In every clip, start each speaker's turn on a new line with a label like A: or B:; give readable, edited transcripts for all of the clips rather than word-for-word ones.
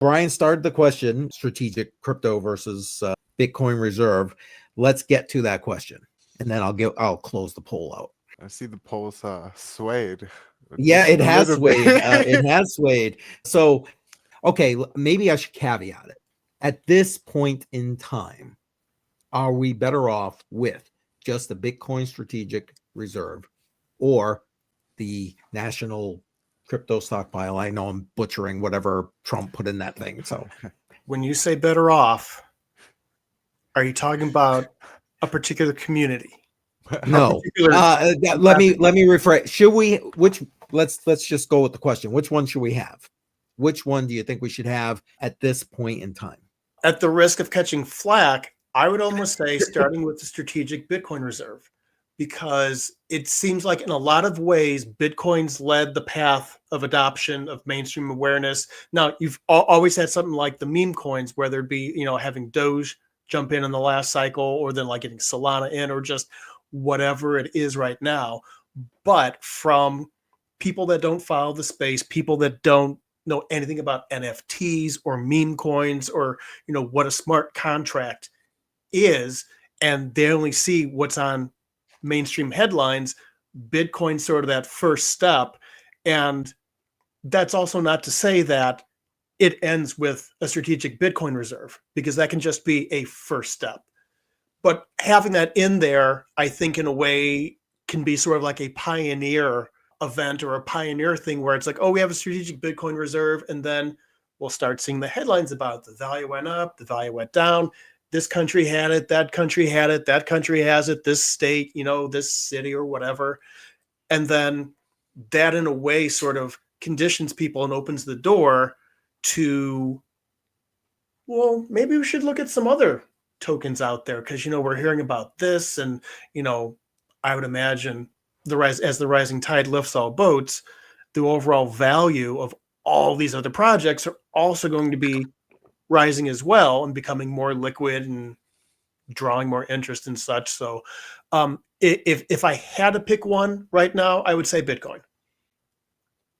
A: Brian started the question, strategic crypto versus Bitcoin reserve. Let's get to that question, and then I'll close the poll out.
B: I see the polls swayed.
A: Yeah, it has swayed.
B: It
A: It has swayed. So, okay, maybe I should caveat it. At this point in time, are we better off with just the Bitcoin strategic reserve or the National Crypto Stockpile? I know I'm butchering whatever Trump put in that thing. So
C: when you say better off, are you talking about a particular community?
A: No. Let me rephrase. Should we? Let's just go with the question. Which one should we have? Which one do you think we should have at this point in time?
C: At the risk of catching flack, I would almost say starting with the strategic Bitcoin reserve, because it seems like in a lot of ways, Bitcoin's led the path of adoption, of mainstream awareness. Now, you've always had something like the meme coins, whether it be, having Doge jump in the last cycle, or then like getting Solana in, or just whatever it is right now. But from people that don't follow the space, people that don't know anything about NFTs or meme coins, or what a smart contract is, and they only see what's on mainstream headlines, Bitcoin's sort of that first step. And that's also not to say that it ends with a strategic Bitcoin reserve, because that can just be a first step. But having that in there, I think in a way can be sort of like a pioneer event or a pioneer thing, where it's like, oh, we have a strategic Bitcoin reserve, and then we'll start seeing the headlines about it. The value went up, the value went down. This country had it, that country had it, that country has it, this state, this city or whatever. And then that in a way sort of conditions people and opens the door to, well, maybe we should look at some other tokens out there, because we're hearing about this, and I would imagine as the rising tide lifts all boats, the overall value of all these other projects are also going to be rising as well, and becoming more liquid and drawing more interest and such. So if I had to pick one right now, I would say Bitcoin.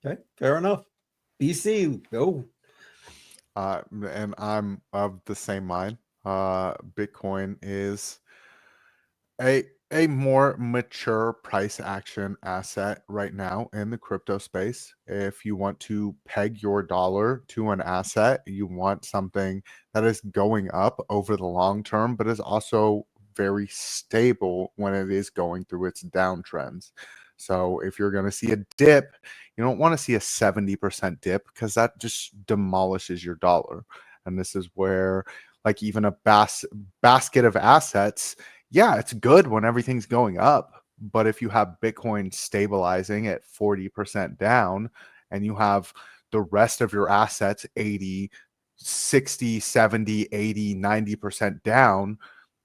A: Okay, fair enough. BC, go.
B: And I'm of the same mind. Bitcoin is a more mature price action asset right now in the crypto space. If you want to peg your dollar to an asset, you want something that is going up over the long term, but is also very stable when it is going through its downtrends. So if you're going to see a dip, you don't want to see a 70% dip, because that just demolishes your dollar. And this is where, like, even a basket of assets, yeah, it's good when everything's going up. But if you have Bitcoin stabilizing at 40% down, and you have the rest of your assets 80, 60, 70, 80, 90% down,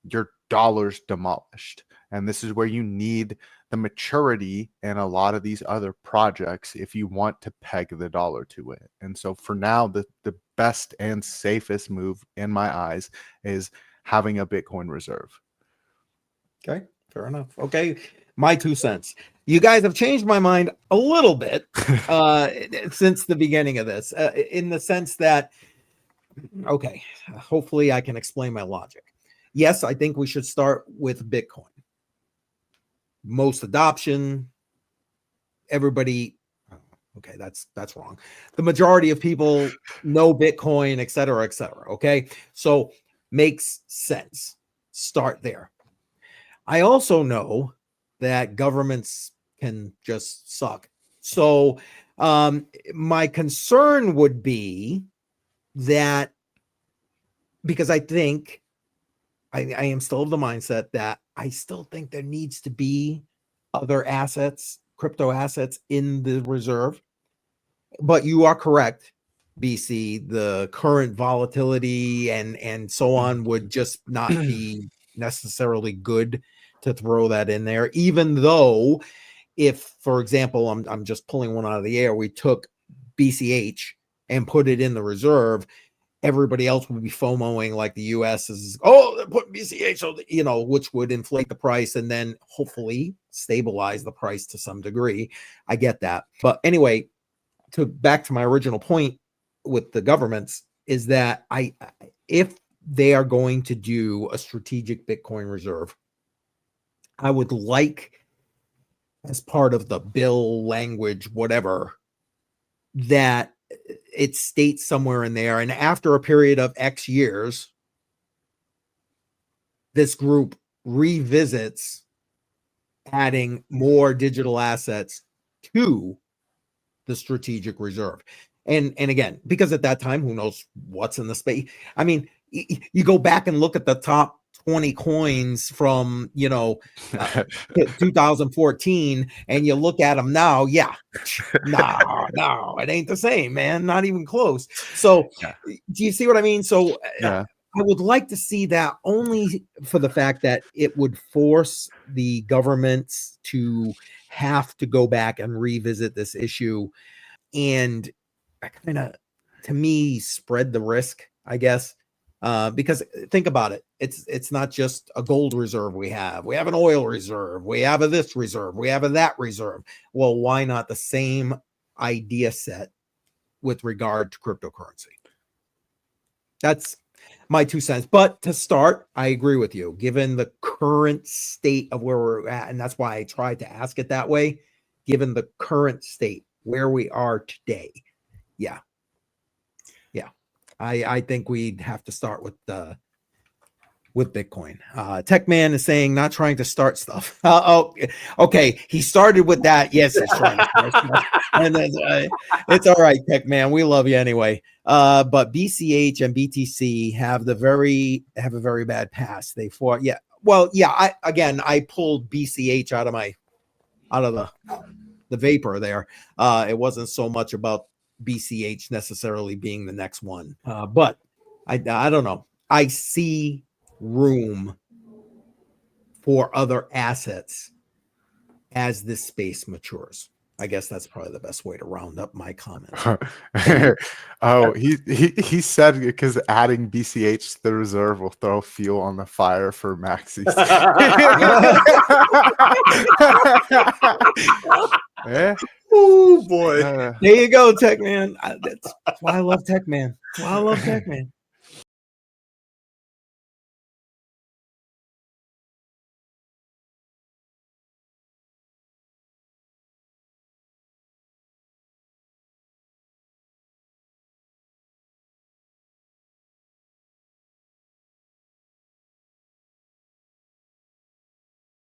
B: your dollar's demolished. And this is where you need the maturity in a lot of these other projects if you want to peg the dollar to it. And so for now, the best and safest move in my eyes is having a Bitcoin reserve.
A: Okay, fair enough. Okay, my 2 cents. You guys have changed my mind a little bit since the beginning of this, in the sense that, okay, hopefully I can explain my logic. Yes, I think we should start with Bitcoin. Most adoption, everybody. Okay, that's wrong. The majority of people know Bitcoin, et cetera, et cetera. Okay, so makes sense. Start there. I also know that governments can just suck. So my concern would be that, because I think I am still of the mindset that I still think there needs to be other assets, crypto assets in the reserve. But you are correct, BC. The current volatility and so on would just not be necessarily good to throw that in there, even though if, for example, I'm just pulling one out of the air, we took BCH and put it in the reserve, everybody else would be FOMOing like the US is, oh, they're putting BCH, so which would inflate the price and then hopefully stabilize the price to some degree. I get that. But anyway, back to my original point with the governments, is that if they are going to do a strategic Bitcoin reserve, I would like, as part of the bill, language, whatever, that it states somewhere in there, and after a period of X years, this group revisits adding more digital assets to the strategic reserve. And again, because at that time, who knows what's in the space? I mean, you go back and look at the top 20 coins from 2014, and you look at them now. Yeah, no, it ain't the same, man. Not even close. So, do you see what I mean? So,
B: Yeah.
A: I would like to see that, only for the fact that it would force the governments to have to go back and revisit this issue, and kind of, to me, spread the risk, I guess. Because think about it, it's not just a gold reserve we have an oil reserve, we have a this reserve, we have a that reserve. Well, why not the same idea set with regard to cryptocurrency? That's my 2 cents. But to start, I agree with you, given the current state of where we're at, and that's why I tried to ask it that way, given the current state where we are today. Yeah. I think we'd have to start with Bitcoin. Techman is saying, not trying to start stuff. Okay. He started with that. Yes, he's trying to start stuff. And then, it's all right, Techman. We love you anyway. But BCH and BTC have a very bad past. They fought. Yeah. Well, yeah. I pulled BCH out of the vapor there. It wasn't so much about BCH necessarily being the next one. But I don't know. I see room for other assets as this space matures. I guess that's probably the best way to round up my comments.
B: Oh, he said, because adding BCH to the reserve will throw fuel on the fire for Maxis.
C: Oh boy.
A: There you go, Techman. That's why I love Techman. That's why I love Techman.